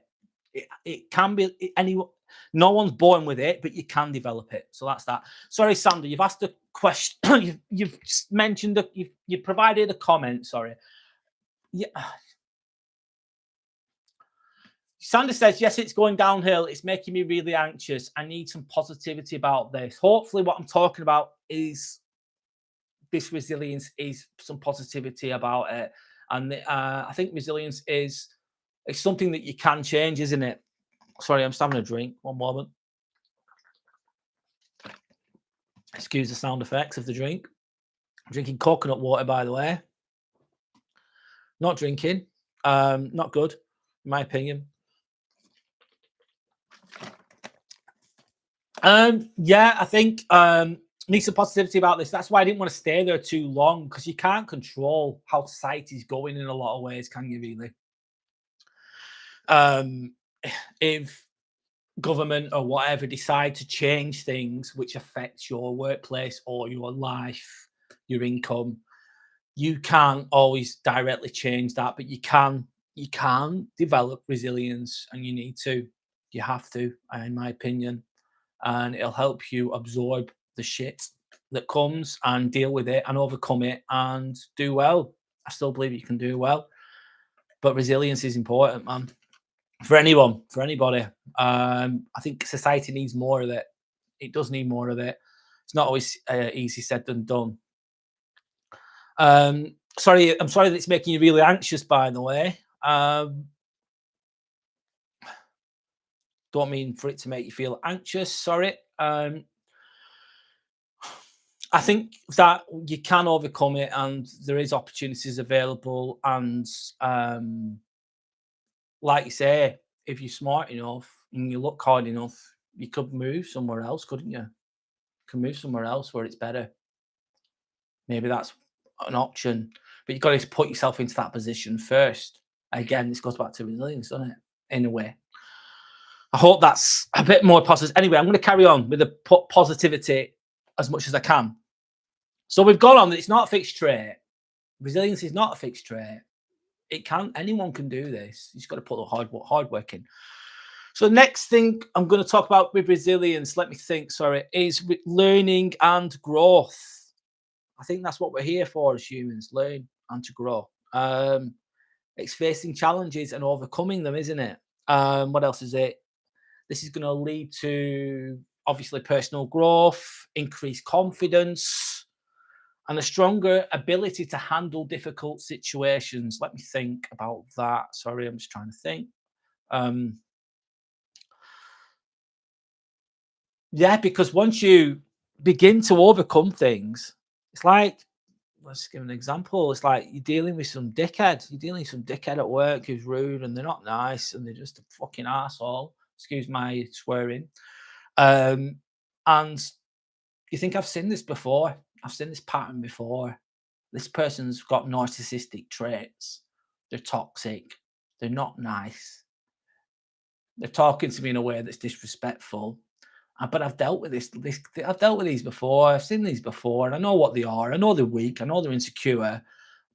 It can be anyone. No one's born with it, but you can develop it. So that's that. Sorry, Sandra, you've asked a question. you've mentioned that you've provided a comment. Sorry. Yeah. Sandra says, yes, it's going downhill. It's making me really anxious. I need some positivity about this. Hopefully what I'm talking about is this resilience is some positivity about it. And I think resilience is something that you can change, isn't it? Sorry, I'm just having a drink. One moment. Excuse the sound effects of the drink. I'm drinking coconut water, by the way. Not drinking. Not good, in my opinion. Yeah, I think need some positivity about this. That's why I didn't want to stay there too long, because you can't control how society's going in a lot of ways, can you really? If government or whatever decide to change things which affects your workplace or your life, your income, you can't always directly change that, but you can develop resilience, and you have to, in my opinion, and it'll help you absorb the shit that comes and deal with it and overcome it and do well. I still believe you can do well, but resilience is important, man. For anyone, for anybody. I think society needs more of it. It does need more of it. It's not always easy said than done. Sorry, I'm sorry that it's making you really anxious, by the way. Don't mean for it to make you feel anxious. Sorry. I think that you can overcome it, and there is opportunities available. And like you say, if you're smart enough and you look hard enough, you could move somewhere else, couldn't you? You can move somewhere else where it's better. Maybe that's an option, but you've got to put yourself into that position first. Again, this goes back to resilience, doesn't it? In a way. I hope that's a bit more positive. Anyway, I'm going to carry on with the positivity as much as I can. So we've gone on that it's not a fixed trait. Resilience is not a fixed trait. Anyone can do this. You just got to put the hard work in. So the next thing I'm going to talk about with resilience, is learning and growth. I think that's what we're here for as humans, learn and to grow. It's facing challenges and overcoming them, isn't it? What else is it? This is going to lead to, obviously, personal growth, increased confidence, and a stronger ability to handle difficult situations. Let me think about that. Sorry, I'm just trying to think. Yeah, because once you begin to overcome things, it's like, let's give an example. It's like you're dealing with some dickhead. You're dealing with some dickhead at work who's rude and they're not nice and they're just a fucking asshole. Excuse my swearing. And you think, I've seen this before. I've seen this pattern before. This person's got narcissistic traits. They're toxic. They're not nice. They're talking to me in a way that's disrespectful. But I've dealt with I've dealt with these before. I've seen these before, and I know what they are. I know they're weak. I know they're insecure,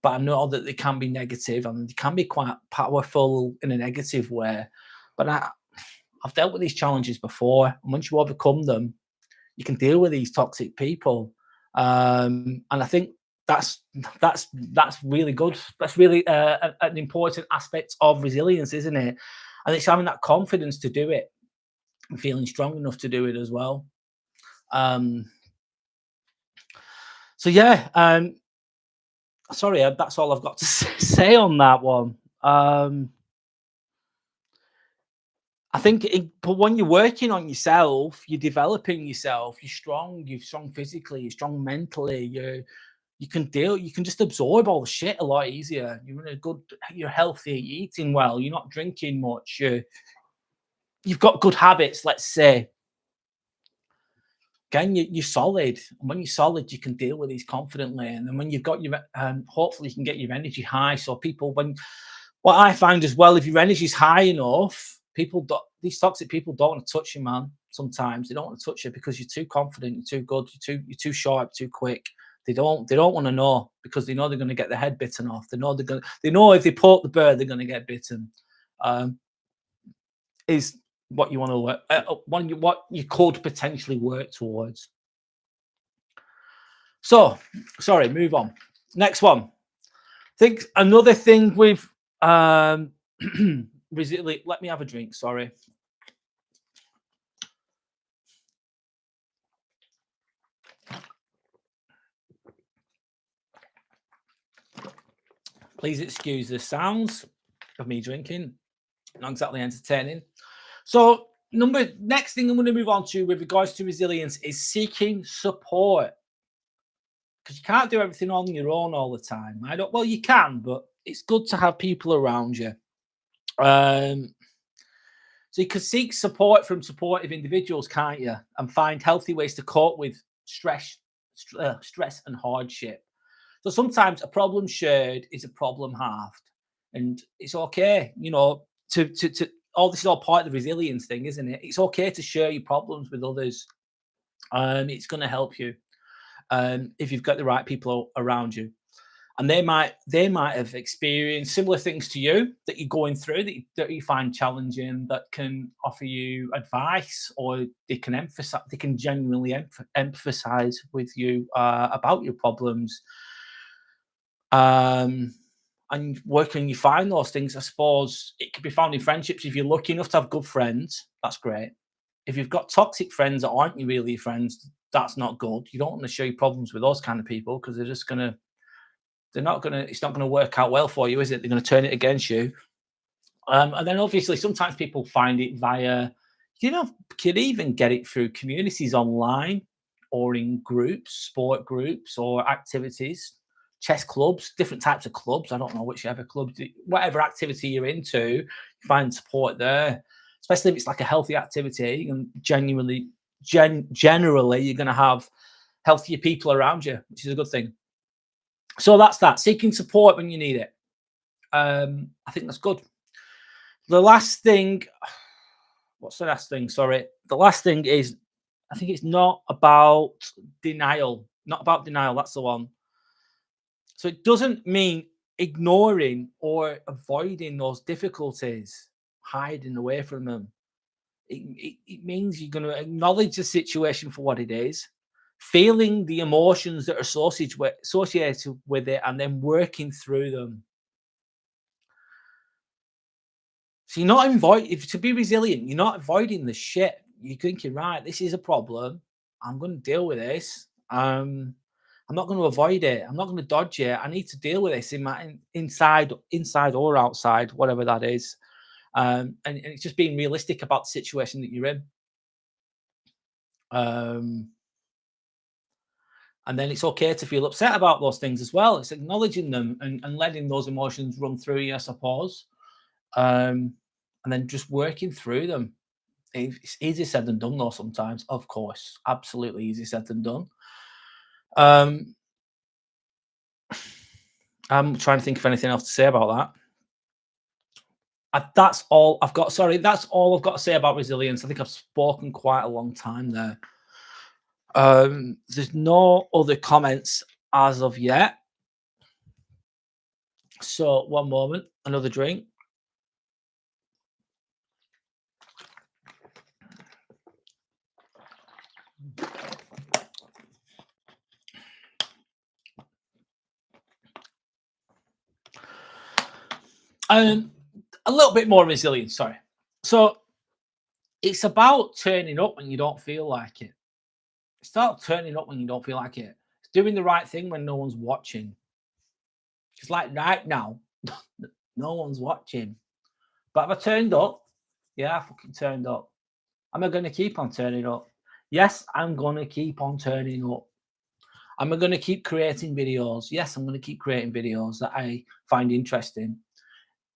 but I know that they can be negative and they can be quite powerful in a negative way. But I've dealt with these challenges before, and once you overcome them, you can deal with these toxic people. And I think that's really good. That's really an important aspect of resilience, isn't it? And it's having that confidence to do it. Feeling strong enough to do it as well. So yeah, sorry, that's all I've got to say on that one. I think but when you're working on yourself, you're developing yourself, you're strong physically, you're strong mentally, you can just absorb all the shit a lot easier. You're healthy, you're eating well, you're not drinking much, you've got good habits, let's say. Again, you're solid. And when you're solid, you can deal with these confidently. And then when you've got your, hopefully, you can get your energy high. So what I find as well, if your energy's high enough, these toxic people don't want to touch you, man. Sometimes they don't want to touch you because you're too confident, you're too good, you're too sharp, too quick. They don't want to know because they know they're going to get their head bitten off. They know if they poke the bird, they're going to get bitten. Is what you want to work, what you could potentially work towards. So, sorry, move on. Next one. I think another thing with resilient. Let me have a drink. Sorry. Please excuse the sounds of me drinking. Not exactly entertaining. So, next thing I'm going to move on to with regards to resilience is seeking support. Because you can't do everything on your own all the time. Well, you can, but it's good to have people around you. So you can seek support from supportive individuals, can't you? And find healthy ways to cope with stress and hardship. So sometimes a problem shared is a problem halved, and it's okay, to all this is all part of the resilience thing, isn't it? It's okay to share your problems with others. It's going to help you if you've got the right people around you, and they might have experienced similar things to you that you're going through that you find challenging, that can offer you advice, or they can genuinely emphasize with you about your problems. And where can you find those things? I suppose it could be found in friendships. If you're lucky enough to have good friends, that's great. If you've got toxic friends that aren't really friends, that's not good. You don't want to share your problems with those kind of people because it's not gonna work out well for you, is it? They're gonna turn it against you. And then obviously sometimes people find it via, could even get it through communities online or in groups, sport groups or activities, chess clubs, different types of clubs. I don't know whichever club, whatever activity you're into, you find support there. Especially if it's like a healthy activity, and generally you're going to have healthier people around you, which is a good thing. So that's that. Seeking support when you need it. I think that's good. The last thing, what's the last thing? Sorry. The last thing is, I think it's not about denial. Not about denial. That's the one. So it doesn't mean ignoring or avoiding those difficulties, hiding away from them. It means you're going to acknowledge the situation for what it is, feeling the emotions that are associated with it, and then working through them. So you're not to be resilient, you're not avoiding the shit. You're thinking, right, this is a problem. I'm going to deal with this. I'm not going to avoid it. I'm not going to dodge it. I need to deal with this in my inside or outside, whatever that is. And it's just being realistic about the situation that you're in. And then it's okay to feel upset about those things as well. It's acknowledging them and letting those emotions run through you, I suppose. And then just working through them. It's easier said than done, though, sometimes, of course. Absolutely easier said than done. I'm trying to think of anything else to say about that. That's all I've got. Sorry, that's all I've got to say about resilience. I think I've spoken quite a long time there. There's no other comments as of yet. So one moment, another drink. A little bit more resilience, sorry. So it's about turning up when you don't feel like it. Start turning up when you don't feel like it. doing the right thing when no one's watching. It's like right now, no one's watching. But have I turned up? Yeah, I fucking turned up. Am I going to keep on turning up? Yes, I'm going to keep on turning up. Am I going to keep creating videos? Yes, I'm going to keep creating videos that I find interesting.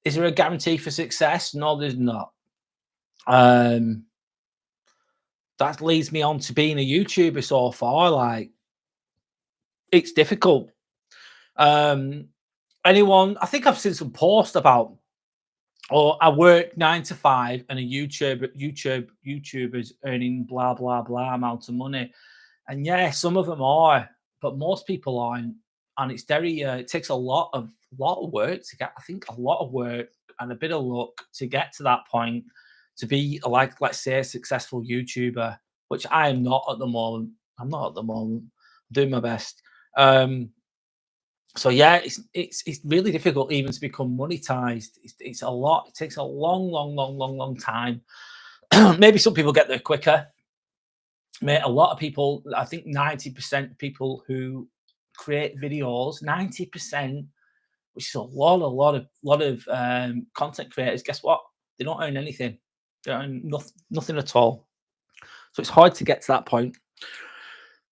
Is there a guarantee for success? No, there's not. That leads me on to being a YouTuber so far. Like, it's difficult. Anyone, I think I've seen some posts about, or I work 9 to 5 and a YouTuber's earning blah, blah, blah amount of money. And yeah, some of them are, but most people aren't. And it's very, it takes a lot of work to get, I think a lot of work and a bit of luck to get to that point to be like, let's say, a successful YouTuber, which I am not at the moment. I'm not at the moment. I'm doing my best. So yeah, it's really difficult even to become monetized. It's a lot. It takes a long time. Maybe some people get there quicker. Mate, a lot of people, I think 90% of people who create videos, 90%, which is a lot of content creators. Guess what? They don't earn anything. They earn nothing at all. So it's hard to get to that point.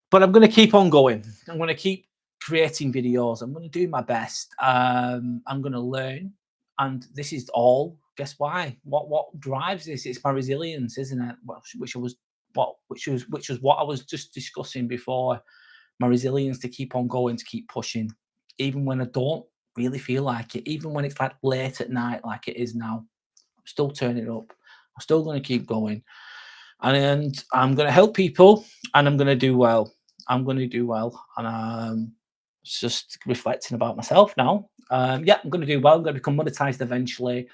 But I'm going to keep on going. I'm going to keep creating videos. I'm going to do my best. I'm going to learn, and this is all. Guess why? What drives this? It's my resilience, isn't it? Which was what I was just discussing before. My resilience to keep on going, to keep pushing, even when I don't really feel like it, even when it's like late at night, like it is now. I'm still turning up. I'm still going to keep going, and I'm going to help people, and I'm going to do well. I'm going to do well, and it's just reflecting about myself now. Yeah, I'm going to do well. I'm going to become monetized eventually.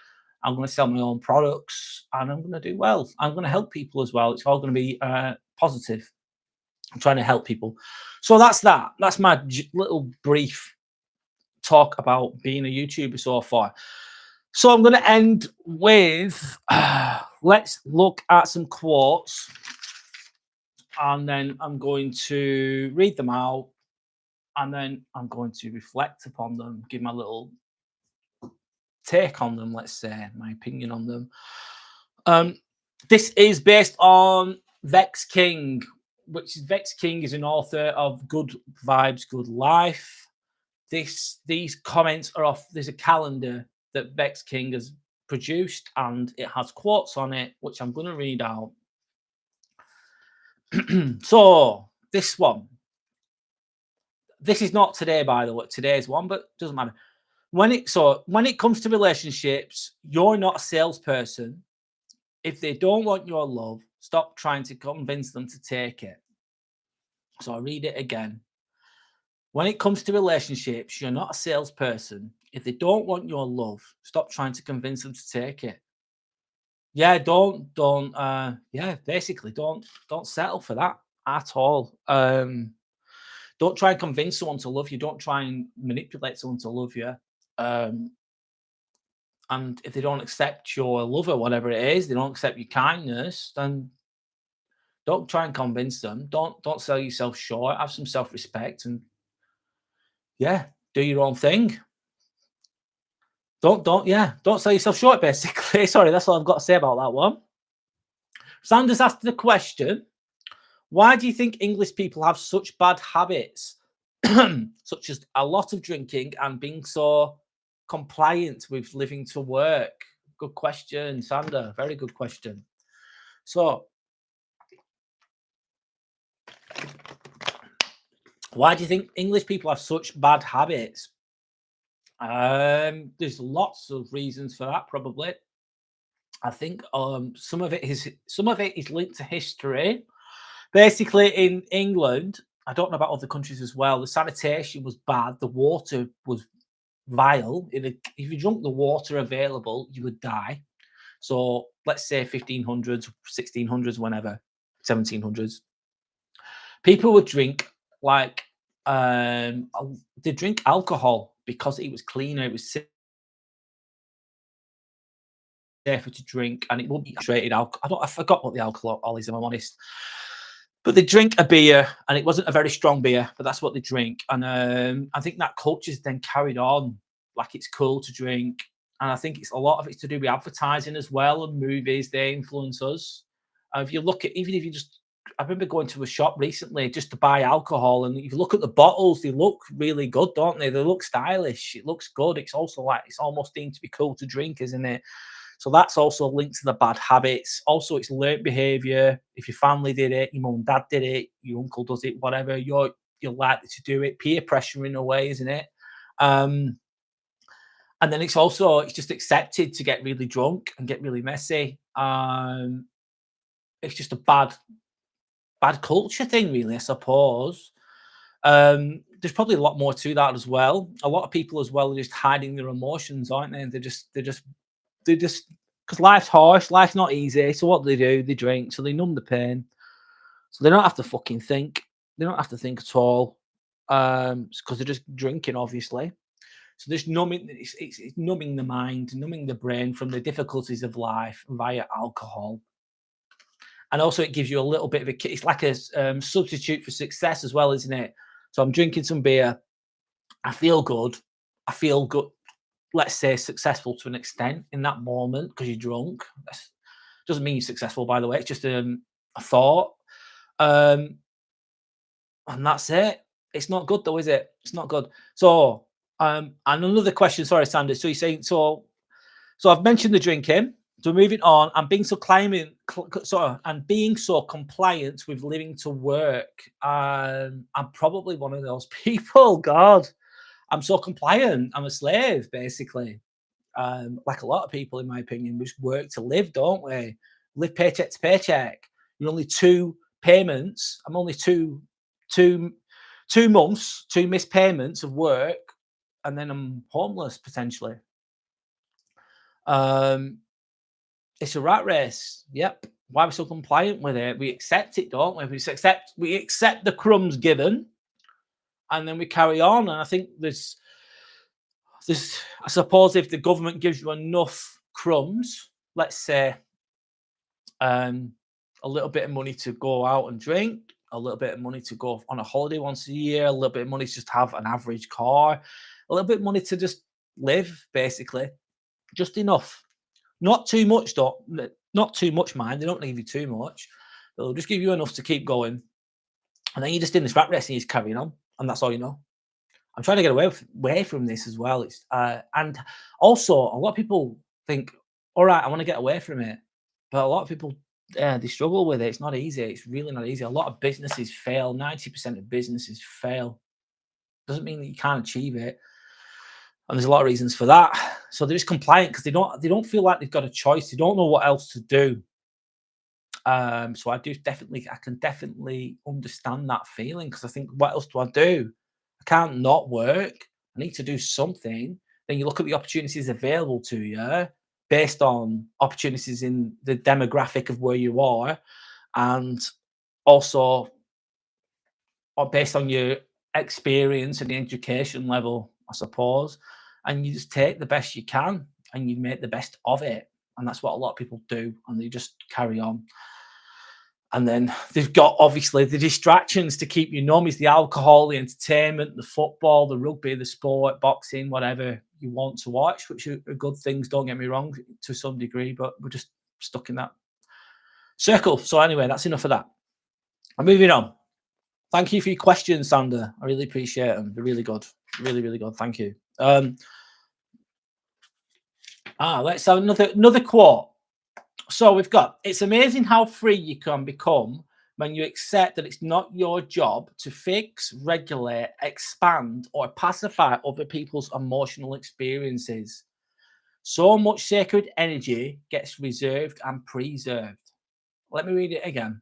I'm going to sell my own products, and I'm going to do well. I'm going to help people as well. It's all going to be positive. I'm trying to help people. So that's that. That's my little brief talk about being a YouTuber so far. So I'm going to end with let's look at some quotes, and then I'm going to read them out, and then I'm going to reflect upon them, give my little take on them, let's say, my opinion on them. This is based on Vex King, which is Vex King is an author of Good Vibes, Good Life. These comments are off. There's a calendar that Vex King has produced, and it has quotes on it, which I'm going to read out. So this one. This is not today, by the way. Today's one, but doesn't matter. When it comes to relationships, you're not a salesperson. If they don't want your love, stop trying to convince them to take it. So I'll read it again. When it comes to relationships, you're not a salesperson. If they don't want your love, stop trying to convince them to take it. Yeah, basically don't settle for that at all. Don't try and convince someone to love you. Don't try and manipulate someone to love you. And if they don't accept your love or whatever it is, they don't accept your kindness, then don't try and convince them. Don't sell yourself short. Have some self-respect, and yeah, do your own thing. Don't sell yourself short, basically. Sorry, that's all I've got to say about that one. Sanders asked the question, why do you think English people have such bad habits, such as a lot of drinking and being so compliant with living to work? Good question, Sander. Very good question. So, why do you think English people have such bad habits? There's lots of reasons for that, probably. I think some of it is linked to history. Basically, in England, I don't know about other countries as well, the sanitation was bad, the water was vile. If you drank the water available, you would die. So let's say 1500s, 1600s, whenever, 1700s. People would drink like they drink alcohol because it was cleaner, it was safer to drink, and it won't be saturated alcohol. I forgot what the alcohol is, if I'm honest. but they drink a beer, and it wasn't a very strong beer, but that's what they drink. And I think that culture's then carried on, like it's cool to drink. And I think it's a lot of it's to do with advertising as well, and movies, they influence us. If you look at, even if you just, I remember going to a shop recently just to buy alcohol, and if you look at the bottles, they look really good, don't they? They look stylish. It looks good. It's also like it's almost deemed to be cool to drink, isn't it? So that's also linked to the bad habits. Also, it's learnt behavior. If your family did it, your mum and dad did it, your uncle does it, whatever, you're likely to do it. Peer pressure in a way, isn't it? Um, and then it's just accepted to get really drunk and get really messy. It's just a bad culture thing, really, I suppose. There's probably a lot more to that as well. A lot of people as well are just hiding their emotions, aren't they? They just because life's harsh, life's not easy. So what do? They drink, so they numb the pain. So they don't have to fucking think. They don't have to think at all. Because they're just drinking, obviously. So this numbing, it's numbing the mind, numbing the brain from the difficulties of life via alcohol. And also it gives you a little bit of a, it's like a substitute for success as well, isn't it? So I'm drinking some beer. I feel good. I feel good. Let's say successful to an extent in that moment because you're drunk. That doesn't mean you're successful, by the way. It's just a thought. And that's it. It's not good though, is it? It's not good. So, and another question, sorry, Sanders. So you're saying, so I've mentioned the drinking. So moving on, and being so compliant with living to work. I'm probably one of those people. God, I'm so compliant. I'm a slave, basically. Like a lot of people, in my opinion, we just work to live, don't we? Live paycheck to paycheck. You're only two payments. I'm only two months, two missed payments of work, and then I'm homeless potentially. It's a rat race. Yep. Why are we so compliant with it? We accept it, don't we? We accept the crumbs given, and then we carry on. And I think there's I suppose if the government gives you enough crumbs, let's say a little bit of money to go out and drink, a little bit of money to go on a holiday once a year, a little bit of money to just have an average car, a little bit of money to just live, basically, just enough. Not too much, though. Not too much, mind. They don't give you too much. They'll just give you enough to keep going. And then you're just in this rat race and you're just carrying on. And that's all you know. I'm trying to get away from this as well. It's and also a lot of people think, all right, I want to get away from it. But a lot of people they struggle with it. It's not easy. It's really not easy. A lot of businesses fail. 90% of businesses fail. Doesn't mean that you can't achieve it. And there's a lot of reasons for that. So they're just compliant because they don't feel like they've got a choice. They don't know what else to do. So I can definitely understand that feeling because I think, what else do I do? I can't not work. I need to do something. Then you look at the opportunities available to you based on opportunities in the demographic of where you are, and also based on your experience and the education level, I suppose. And you just take the best you can and you make the best of it. And that's what a lot of people do. And they just carry on. And then they've got obviously the distractions to keep you numb is the alcohol, the entertainment, the football, the rugby, the sport, boxing, whatever you want to watch, which are good things, don't get me wrong, to some degree, but we're just stuck in that circle. So anyway, that's enough of that. I'm moving on. Thank you for your questions, Sander. I really appreciate them. They're really good. Really, really good. Thank you. Let's have another quote. So we've got, it's amazing how free you can become when you accept that it's not your job to fix, regulate, expand, or pacify other people's emotional experiences. So much sacred energy gets reserved and preserved. Let me read it again.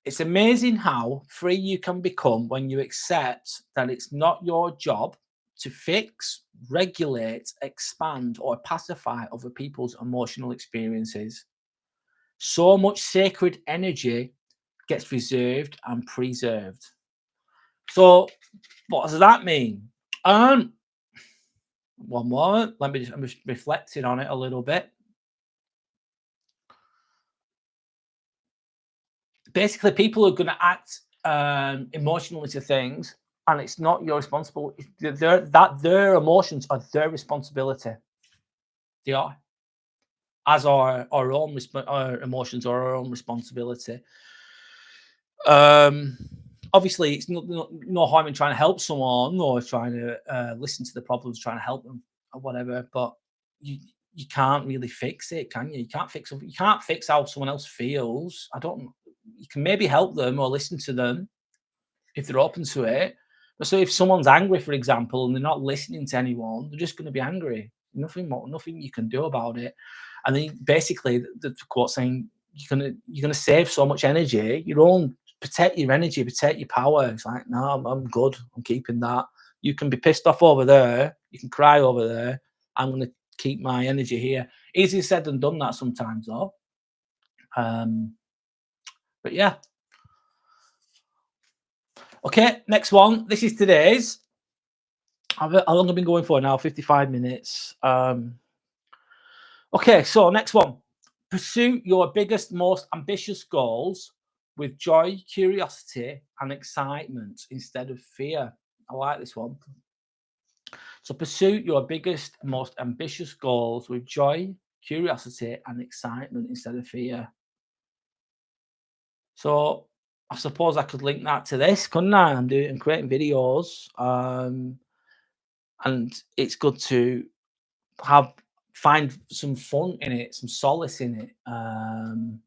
It's amazing how free you can become when you accept that it's not your job to fix, regulate, expand, or pacify other people's emotional experiences. So much sacred energy gets reserved and preserved. So, what does that mean? One moment. I'm just reflecting on it a little bit. basically people are going to act emotionally to things, and it's not your responsibility. Their emotions are their responsibility. They are, as our own our emotions are our own responsibility. Um, Obviously, it's no harm in trying to help someone or trying to listen to the problems, trying to help them or whatever. But you you can't really fix it, can you? You can't fix how someone else feels. I don't. You can maybe help them or listen to them if they're open to it. But so if someone's angry, for example, and they're not listening to anyone, they're just going to be angry. Nothing more, nothing you can do about it. And then basically, the quote saying you're gonna save so much energy, your own protect your energy, protect your power. It's like, no, I'm good. I'm keeping that. You can be pissed off over there. You can cry over there. I'm gonna keep my energy here. Easier said than done. That sometimes, though. Um, but yeah. Okay, next one. This is today's. How long have I been going for now? 55 minutes. Okay, so next one. Pursue your biggest, most ambitious goals with joy, curiosity, and excitement instead of fear. I like this one. So pursue your biggest, most ambitious goals with joy, curiosity, and excitement instead of fear. So I suppose I could link that to this, couldn't I? I'm creating videos, and it's good to have find some fun in it, some solace in it, and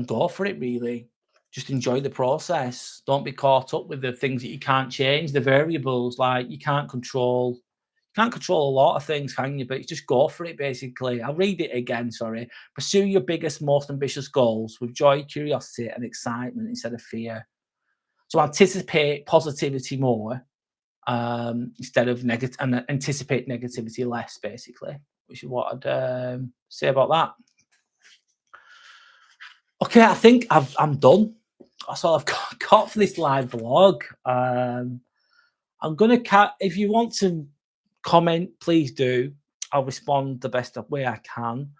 go for it. Really, just enjoy the process. Don't be caught up with the things that you can't change, the variables. Like you can't control. You can't control a lot of things, can you? But you just go for it. Basically, I'll read it again. Sorry. Pursue your biggest, most ambitious goals with joy, curiosity, and excitement instead of fear. So anticipate positivity more instead of negative, and anticipate negativity less, basically, which is what I'd say about that. Okay, I think I'm done. That's all I've got for this live vlog. I'm gonna if you want to comment, please do. I'll respond the best way I can.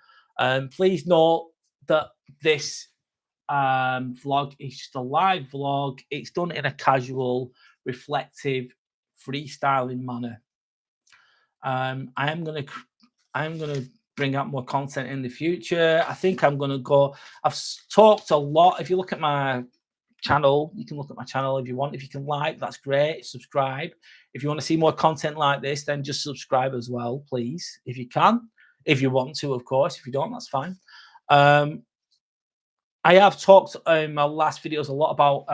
Please note that this vlog is just a live vlog. It's done in a casual, reflective, freestyling manner. I'm gonna bring out more content in the future. I think I'm gonna go. I've talked a lot. If you look at my channel, you can look at my channel if you want. If you can like, that's great. Subscribe. If you want to see more content like this, then just subscribe as well, please, if you can. If you want to, of course. If you don't, that's fine. I have talked in my last videos a lot about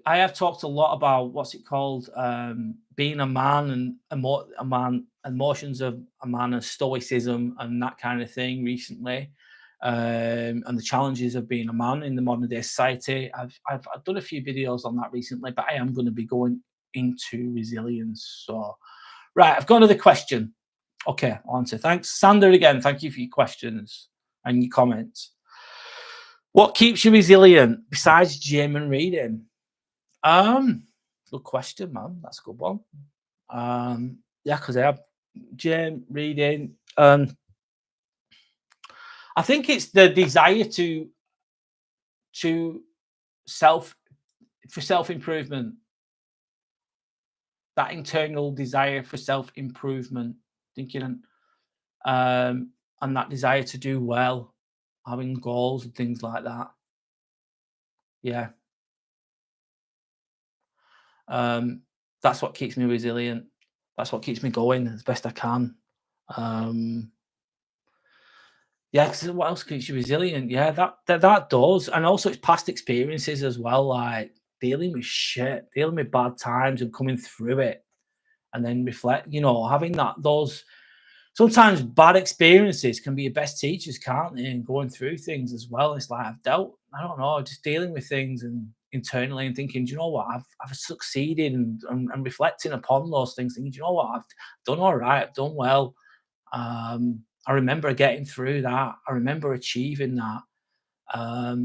I have talked a lot about what's it called, being a man and a man, emotions of a man, and stoicism and that kind of thing recently, and the challenges of being a man in the modern day society. I've done a few videos on that recently, but I am going to be going into resilience. So, right, I've got another question. Okay, I'll answer. Thanks, Sander. Again, thank you for your questions and your comments. What keeps you resilient besides gym and reading? Good question, man. That's a good one. Yeah, because I have gym, reading. I think it's the desire to self for self improvement. That internal desire for self improvement, thinking, and that desire to do well, having goals and things like that. Yeah. That's what keeps me resilient. That's what keeps me going as best I can. Yeah, because what else keeps you resilient? Yeah, that does, and also it's past experiences as well, like dealing with shit, dealing with bad times, and coming through it, and then reflect. Having those sometimes bad experiences can be your best teachers, can't they? And going through things as well. It's like I don't know, just dealing with things and internally and thinking, do you know what? I've succeeded, and reflecting upon those things, thinking, do you know what? I've done all right. I've done well. I remember getting through that. I remember achieving that. I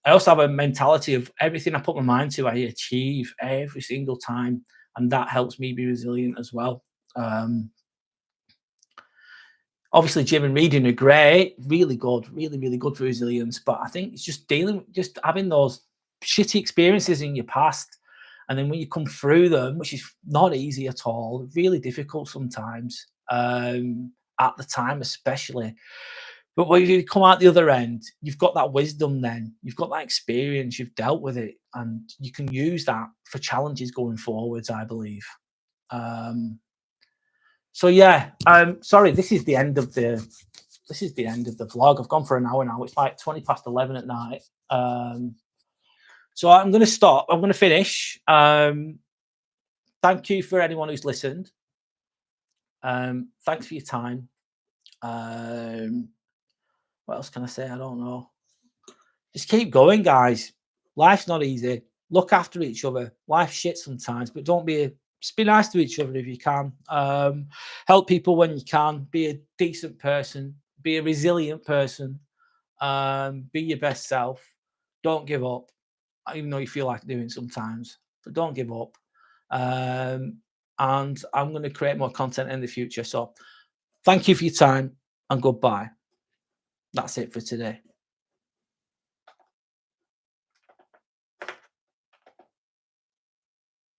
also have a mentality of everything I put my mind to, I achieve every single time, and that helps me be resilient as well. Obviously, gym and reading are great, really good, really, really good for resilience. But I think it's just just having those shitty experiences in your past. And then when you come through them, which is not easy at all, really difficult sometimes, at the time, especially. But when you come out the other end, you've got that wisdom then, you've got that experience, you've dealt with it, and you can use that for challenges going forwards, I believe. Um, so yeah, sorry, this is the end of the vlog. I've gone for an hour now. It's like 20 past 11 at night. So I'm going to stop. I'm going to finish. Thank you for anyone who's listened. Thanks for your time. What else can I say? I don't know. Just keep going, guys. Life's not easy. Look after each other. Life's shit sometimes, but just be nice to each other if you can. Help people when you can. Be a decent person. Be a resilient person. Be your best self. Don't give up, even though you feel like doing sometimes. But don't give up. And I'm going to create more content in the future. So thank you for your time and goodbye. That's it for today.